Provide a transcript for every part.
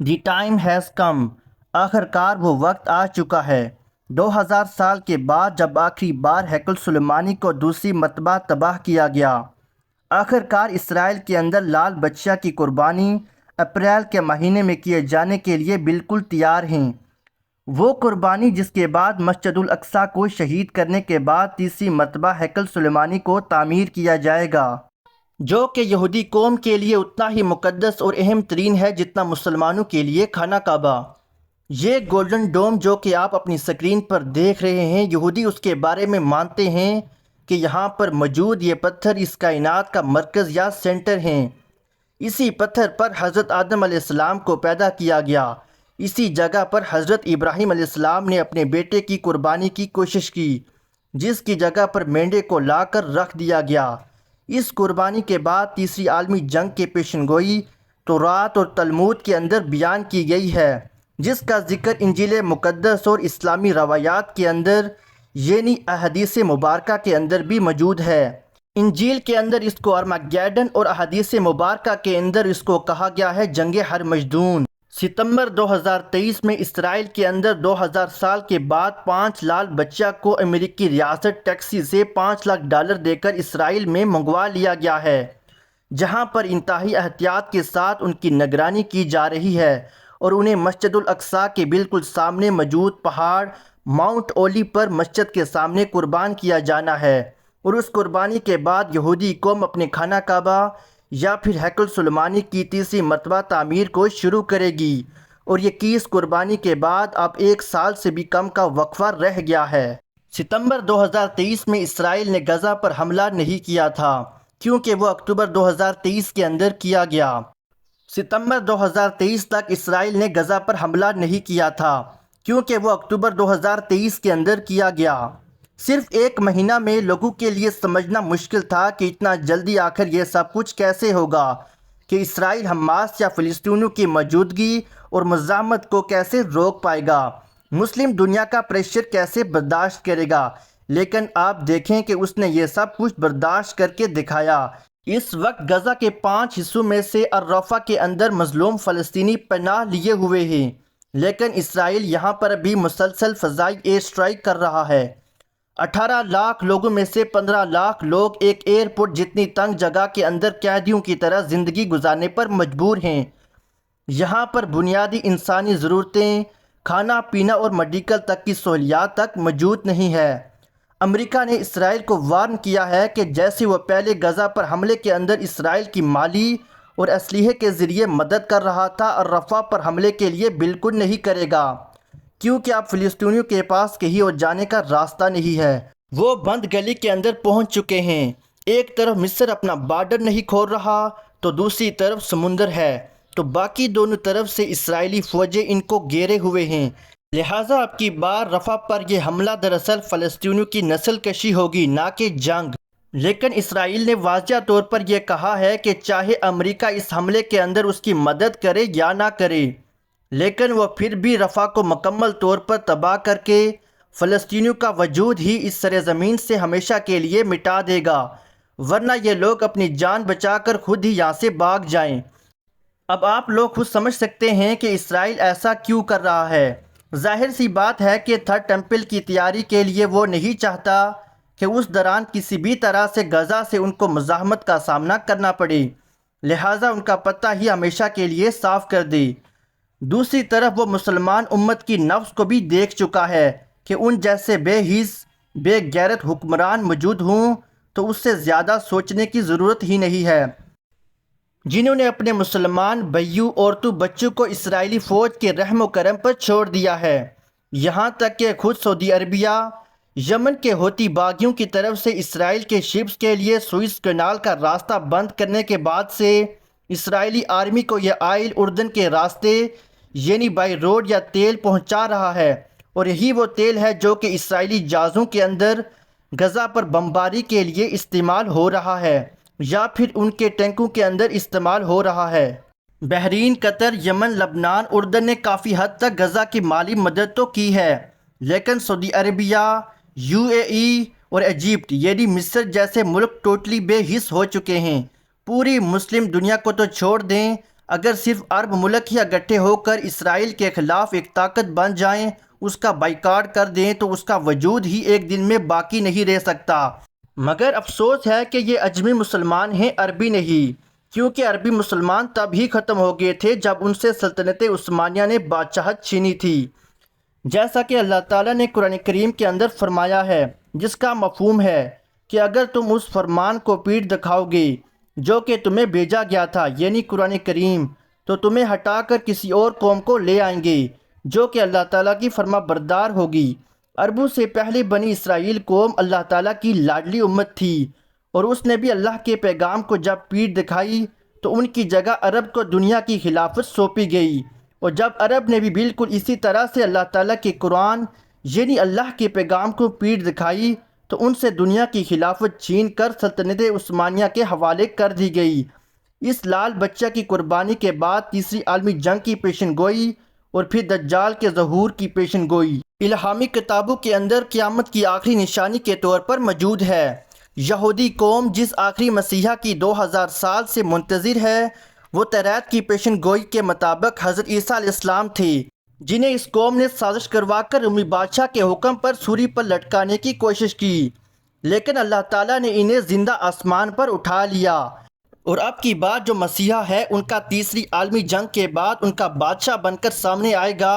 The time has come, آخر کار وہ وقت آ چکا ہے۔ 2000 سال کے بعد جب آخری بار ہیکل سلیمانی کو دوسری مرتبہ تباہ کیا گیا، آخر کار اسرائیل کے اندر لال بچہ کی قربانی اپریل کے مہینے میں کیے جانے کے لیے بالکل تیار ہیں۔ وہ قربانی جس کے بعد مسجد الاقصیٰ کو شہید کرنے کے بعد تیسری مرتبہ ہیکل سلیمانی کو تعمیر کیا جائے گا، جو کہ یہودی قوم کے لیے اتنا ہی مقدس اور اہم ترین ہے جتنا مسلمانوں کے لیے خانہ کعبہ۔ یہ گولڈن ڈوم جو کہ آپ اپنی سکرین پر دیکھ رہے ہیں، یہودی اس کے بارے میں مانتے ہیں کہ یہاں پر موجود یہ پتھر اس کائنات کا مرکز یا سینٹر ہیں۔ اسی پتھر پر حضرت آدم علیہ السلام کو پیدا کیا گیا۔ اسی جگہ پر حضرت ابراہیم علیہ السلام نے اپنے بیٹے کی قربانی کی کوشش کی، جس کی جگہ پر مینڈے کو لا کر رکھ دیا گیا۔ اس قربانی کے بعد تیسری عالمی جنگ کے پیشن گوئی تورات اور تلمود کے اندر بیان کی گئی ہے، جس کا ذکر انجیل مقدس اور اسلامی روایات کے اندر یعنی احادیث مبارکہ کے اندر بھی موجود ہے۔ انجیل کے اندر اس کو ارمگیڈن اور احادیث مبارکہ کے اندر اس کو کہا گیا ہے جنگ ہرمجدون۔ ستمبر 2023 میں اسرائیل کے اندر 2000 سال کے بعد 5 لال بچہ کو امریکی ریاست ٹیکساس سے $5 لاکھ دے کر اسرائیل میں منگوا لیا گیا ہے، جہاں پر انتہائی احتیاط کے ساتھ ان کی نگرانی کی جا رہی ہے اور انہیں مسجد الاقصیٰ کے بالکل سامنے موجود پہاڑ ماؤنٹ اولی پر مسجد کے سامنے قربان کیا جانا ہے، اور اس قربانی کے بعد یہودی قوم اپنے خانہ کعبہ یا پھر ہیکل سلیمانی کی تیسری مرتبہ تعمیر کو شروع کرے گی، اور یہ کیس قربانی کے بعد اب 1 سال سے بھی کم کا وقفہ رہ گیا ہے۔ ستمبر 2023 میں اسرائیل نے غزہ پر حملہ نہیں کیا تھا کیونکہ وہ اکتوبر 2023 کے اندر کیا گیا۔ ستمبر 2023 تک اسرائیل نے غزہ پر حملہ نہیں کیا تھا کیونکہ وہ اکتوبر 2023 کے اندر کیا گیا۔ صرف 1 مہینہ میں لوگوں کے لیے سمجھنا مشکل تھا کہ اتنا جلدی آخر یہ سب کچھ کیسے ہوگا، کہ اسرائیل حماس یا فلسطینیوں کی موجودگی اور مزاحمت کو کیسے روک پائے گا، مسلم دنیا کا پریشر کیسے برداشت کرے گا، لیکن آپ دیکھیں کہ اس نے یہ سب کچھ برداشت کر کے دکھایا۔ اس وقت غزہ کے 5 حصوں میں سے الرفا کے اندر مظلوم فلسطینی پناہ لیے ہوئے ہیں، لیکن اسرائیل یہاں پر بھی مسلسل فضائی ایئر اسٹرائک کر رہا ہے۔ 18 لاکھ لوگوں میں سے 15 لاکھ لوگ ایک ایئرپورٹ جتنی تنگ جگہ کے اندر قیدیوں کی طرح زندگی گزارنے پر مجبور ہیں۔ یہاں پر بنیادی انسانی ضرورتیں، کھانا پینا اور میڈیکل تک کی سہولیات تک موجود نہیں ہے۔ امریکہ نے اسرائیل کو وارن کیا ہے کہ جیسے وہ پہلے غزہ پر حملے کے اندر اسرائیل کی مالی اور اسلحے کے ذریعے مدد کر رہا تھا، الرفا پر حملے کے لیے بالکل نہیں کرے گا، کیونکہ اب فلسطینیوں کے پاس کہیں اور جانے کا راستہ نہیں ہے۔ وہ بند گلی کے اندر پہنچ چکے ہیں۔ ایک طرف مصر اپنا بارڈر نہیں کھول رہا تو دوسری طرف سمندر ہے، تو باقی دونوں طرف سے اسرائیلی فوجیں ان کو گھیرے ہوئے ہیں۔ لہٰذا اب کی بار رفح پر یہ حملہ دراصل فلسطینیوں کی نسل کشی ہوگی، نہ کہ جنگ۔ لیکن اسرائیل نے واضح طور پر یہ کہا ہے کہ چاہے امریکہ اس حملے کے اندر اس کی مدد کرے یا نہ کرے، لیکن وہ پھر بھی رفح کو مکمل طور پر تباہ کر کے فلسطینیوں کا وجود ہی اس سرزمین سے ہمیشہ کے لیے مٹا دے گا، ورنہ یہ لوگ اپنی جان بچا کر خود ہی یہاں سے بھاگ جائیں۔ اب آپ لوگ خود سمجھ سکتے ہیں کہ اسرائیل ایسا کیوں کر رہا ہے۔ ظاہر سی بات ہے کہ تھرڈ ٹیمپل کی تیاری کے لیے وہ نہیں چاہتا کہ اس دوران کسی بھی طرح سے غزہ سے ان کو مزاحمت کا سامنا کرنا پڑے، لہٰذا ان کا پتہ ہی ہمیشہ کے لیے صاف کر دے۔ دوسری طرف وہ مسلمان امت کی نفس کو بھی دیکھ چکا ہے کہ ان جیسے بے حس بے غیرت حکمران موجود ہوں تو اس سے زیادہ سوچنے کی ضرورت ہی نہیں ہے، جنہوں نے اپنے مسلمان بھائیوں، عورتوں، بچوں کو اسرائیلی فوج کے رحم و کرم پر چھوڑ دیا ہے۔ یہاں تک کہ خود سعودی عربیہ یمن کے حوثی باغیوں کی طرف سے اسرائیل کے شپس کے لیے سوئس کینال کا راستہ بند کرنے کے بعد سے اسرائیلی آرمی کو یہ آئل اردن کے راستے یعنی بائی روڈ یا تیل پہنچا رہا ہے، اور یہی وہ تیل ہے جو کہ اسرائیلی جہازوں کے اندر غزہ پر بمباری کے لیے استعمال ہو رہا ہے یا پھر ان کے ٹینکوں کے اندر استعمال ہو رہا ہے۔ بحرین، قطر، یمن، لبنان، اردن نے کافی حد تک غزہ کی مالی مدد تو کی ہے، لیکن سعودی عربیہ، UAE اور ایجپٹ یعنی مصر جیسے ملک ٹوٹلی بے حس ہو چکے ہیں۔ پوری مسلم دنیا کو تو چھوڑ دیں، اگر صرف عرب ملک ہی اکٹھے ہو کر اسرائیل کے خلاف ایک طاقت بن جائیں، اس کا بائیکاٹ کر دیں، تو اس کا وجود ہی ایک دن میں باقی نہیں رہ سکتا۔ مگر افسوس ہے کہ یہ اجمی مسلمان ہیں، عربی نہیں، کیونکہ عربی مسلمان تب ہی ختم ہو گئے تھے جب ان سے سلطنت عثمانیہ نے بادشاہت چھینی تھی، جیسا کہ اللہ تعالیٰ نے قرآن کریم کے اندر فرمایا ہے، جس کا مفہوم ہے کہ اگر تم اس فرمان کو پیٹھ دکھاؤ گے جو کہ تمہیں بھیجا گیا تھا، یعنی قرآن کریم، تو تمہیں ہٹا کر کسی اور قوم کو لے آئیں گے جو کہ اللہ تعالیٰ کی فرما بردار ہوگی۔ عربوں سے پہلے بنی اسرائیل قوم اللہ تعالیٰ کی لاڈلی امت تھی، اور اس نے بھی اللہ کے پیغام کو جب پیٹھ دکھائی تو ان کی جگہ عرب کو دنیا کی خلافت سونپی گئی، اور جب عرب نے بھی بالکل اسی طرح سے اللہ تعالیٰ کے قرآن یعنی اللہ کے پیغام کو پیٹھ دکھائی تو ان سے دنیا کی خلافت چھین کر سلطنت عثمانیہ کے حوالے کر دی گئی۔ اس لال بچہ کی قربانی کے بعد تیسری عالمی جنگ کی پیشن گوئی اور پھر دجال کے ظہور کی پیشن گوئی الہامی کتابوں کے اندر قیامت کی آخری نشانی کے طور پر موجود ہے۔ یہودی قوم جس آخری مسیحا کی 2000 سال سے منتظر ہے، وہ توریت کی پیشن گوئی کے مطابق حضرت عیسیٰ علیہ السلام تھے، جنہیں اس قوم نے سازش کروا کر رومی بادشاہ کے حکم پر سولی پر لٹکانے کی کوشش کی، لیکن اللہ تعالیٰ نے انہیں زندہ آسمان پر اٹھا لیا، اور اب کی بات جو مسیحا ہے ان کا تیسری عالمی جنگ کے بعد ان کا بادشاہ بن کر سامنے آئے گا،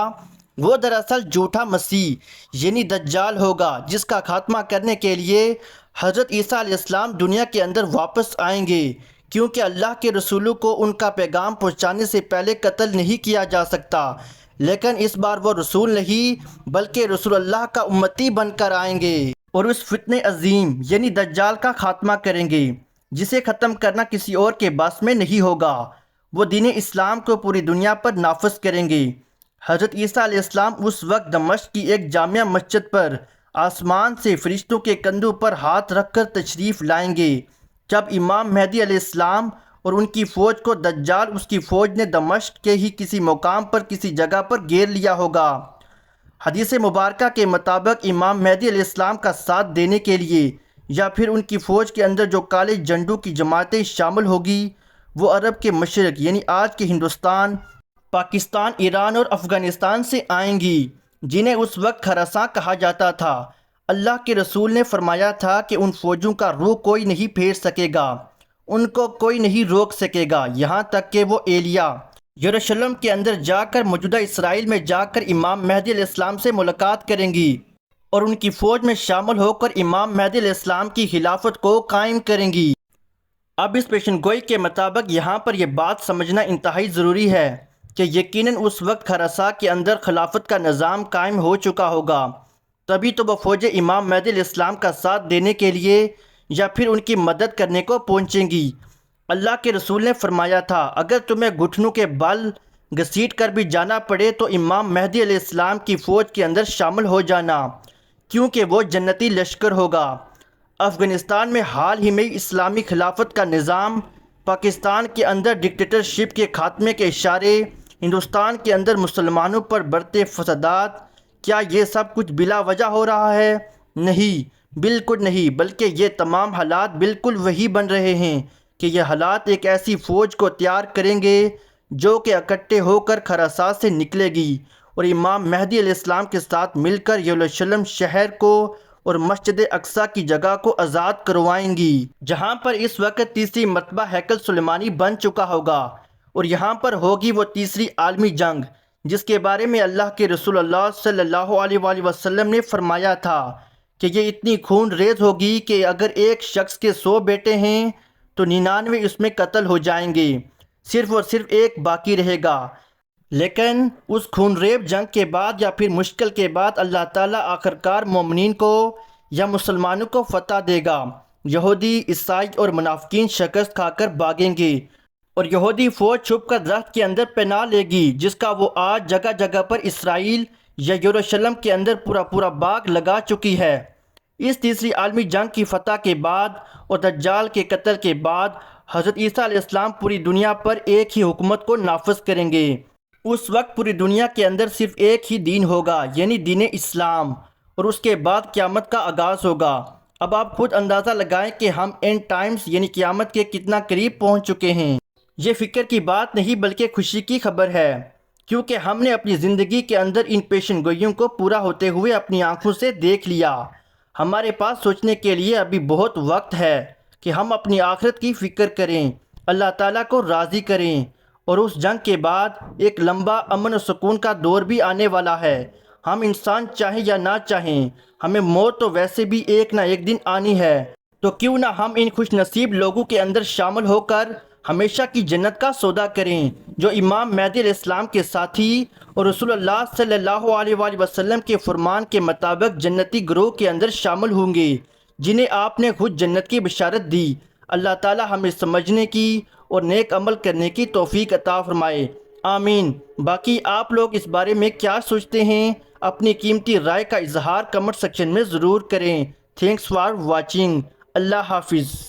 وہ دراصل جھوٹا مسیح یعنی دجال ہوگا، جس کا خاتمہ کرنے کے لیے حضرت عیسیٰ علیہ السلام دنیا کے اندر واپس آئیں گے، کیونکہ اللہ کے رسولوں کو ان کا پیغام پہنچانے سے پہلے قتل نہیں کیا جا سکتا، لیکن اس بار وہ رسول نہیں بلکہ رسول اللہ کا امتی بن کر آئیں گے، اور اس فتنہ عظیم یعنی دجال کا خاتمہ کریں گے، جسے ختم کرنا کسی اور کے بس میں نہیں ہوگا۔ وہ دین اسلام کو پوری دنیا پر نافذ کریں گے۔ حضرت عیسیٰ علیہ السلام اس وقت دمشق کی ایک جامع مسجد پر آسمان سے فرشتوں کے کندھوں پر ہاتھ رکھ کر تشریف لائیں گے، جب امام مہدی علیہ السلام اور ان کی فوج کو دجال اس کی فوج نے دمشق کے ہی کسی مقام پر کسی جگہ پر گھیر لیا ہوگا۔ حدیث مبارکہ کے مطابق امام مہدی علیہ السلام کا ساتھ دینے کے لیے یا پھر ان کی فوج کے اندر جو کالے جھنڈوں کی جماعتیں شامل ہوگی، وہ عرب کے مشرق یعنی آج کے ہندوستان، پاکستان، ایران اور افغانستان سے آئیں گی، جنہیں اس وقت خراساں کہا جاتا تھا۔ اللہ کے رسول نے فرمایا تھا کہ ان فوجوں کا روح کوئی نہیں پھیر سکے گا، ان کو کوئی نہیں روک سکے گا، یہاں تک کہ وہ ایلیا یروشلم کے اندر جا کر موجودہ اسرائیل میں جا کر امام مہدی علیہ السلام سے ملاقات کریں گی اور ان کی فوج میں شامل ہو کر امام مہدی علیہ السلام کی خلافت کو قائم کریں گی۔ اب اس پیشن گوئی کے مطابق یہاں پر یہ بات سمجھنا انتہائی ضروری ہے کہ یقیناً اس وقت خراساں کے اندر خلافت کا نظام قائم ہو چکا ہوگا، تبھی تو وہ فوج امام مہدی علیہ السلام کا ساتھ دینے کے لیے یا پھر ان کی مدد کرنے کو پہنچیں گی۔ اللہ کے رسول نے فرمایا تھا، اگر تمہیں گھٹنوں کے بل گھسیٹ کر بھی جانا پڑے تو امام مہدی علیہ السلام کی فوج کے اندر شامل ہو جانا، کیونکہ وہ جنتی لشکر ہوگا۔ افغانستان میں حال ہی میں اسلامی خلافت کا نظام، پاکستان کے اندر ڈکٹیٹرشپ کے خاتمے کے اشارے، ہندوستان کے اندر مسلمانوں پر بڑھتے فسادات، کیا یہ سب کچھ بلا وجہ ہو رہا ہے؟ نہیں، بالکل نہیں، بلکہ یہ تمام حالات بالکل وہی بن رہے ہیں کہ یہ حالات ایک ایسی فوج کو تیار کریں گے جو کہ اکٹھے ہو کر خراساں سے نکلے گی اور امام مہدی علیہ السلام کے ساتھ مل کر یروشلم شہر کو اور مسجد اقصیٰ کی جگہ کو آزاد کروائیں گی، جہاں پر اس وقت تیسری مرتبہ ہیکل سلیمانی بن چکا ہوگا، اور یہاں پر ہوگی وہ تیسری عالمی جنگ جس کے بارے میں اللہ کے رسول اللہ صلی اللہ علیہ وآلہ وسلم نے فرمایا تھا کہ یہ اتنی خون ریز ہوگی کہ اگر ایک شخص کے 100 بیٹے ہیں تو 99 اس میں قتل ہو جائیں گے، صرف اور صرف ایک باقی رہے گا۔ لیکن اس خون ریب جنگ کے بعد یا پھر مشکل کے بعد اللہ تعالیٰ آخرکار مومنین کو یا مسلمانوں کو فتح دے گا۔ یہودی، عیسائی اور منافقین شکست کھا کر بھاگیں گے، اور یہودی فوج چھپ کر درخت کے اندر پناہ لے گی، جس کا وہ آج جگہ جگہ پر اسرائیل یا یروشلم کے اندر پورا باغ لگا چکی ہے۔ اس تیسری عالمی جنگ کی فتح کے بعد اور دجال کے قتل کے بعد حضرت عیسیٰ علیہ السلام پوری دنیا پر ایک ہی حکومت کو نافذ کریں گے۔ اس وقت پوری دنیا کے اندر صرف ایک ہی دین ہوگا، یعنی دین اسلام، اور اس کے بعد قیامت کا آغاز ہوگا۔ اب آپ خود اندازہ لگائیں کہ ہم اینڈ ٹائمز یعنی قیامت کے کتنا قریب پہنچ چکے ہیں۔ یہ فکر کی بات نہیں بلکہ خوشی کی خبر ہے، کیونکہ ہم نے اپنی زندگی کے اندر ان پیشن گوئیوں کو پورا ہوتے ہوئے اپنی آنکھوں سے دیکھ لیا۔ ہمارے پاس سوچنے کے لیے ابھی بہت وقت ہے کہ ہم اپنی آخرت کی فکر کریں، اللہ تعالیٰ کو راضی کریں، اور اس جنگ کے بعد ایک لمبا امن و سکون کا دور بھی آنے والا ہے۔ ہم انسان چاہیں یا نہ چاہیں، ہمیں موت تو ویسے بھی ایک نہ ایک دن آنی ہے، تو کیوں نہ ہم ان خوش نصیب لوگوں کے اندر شامل ہو کر ہمیشہ کی جنت کا سودا کریں، جو امام مہدی علیہ السلام کے ساتھی اور رسول اللہ صلی اللہ علیہ وآلہ وسلم کے فرمان کے مطابق جنتی گروہ کے اندر شامل ہوں گے، جنہیں آپ نے خود جنت کی بشارت دی۔ اللہ تعالی ہمیں سمجھنے کی اور نیک عمل کرنے کی توفیق عطا فرمائے، آمین۔ باقی آپ لوگ اس بارے میں کیا سوچتے ہیں؟ اپنی قیمتی رائے کا اظہار کمنٹ سیکشن میں ضرور کریں۔ Thanks for watching. اللہ حافظ۔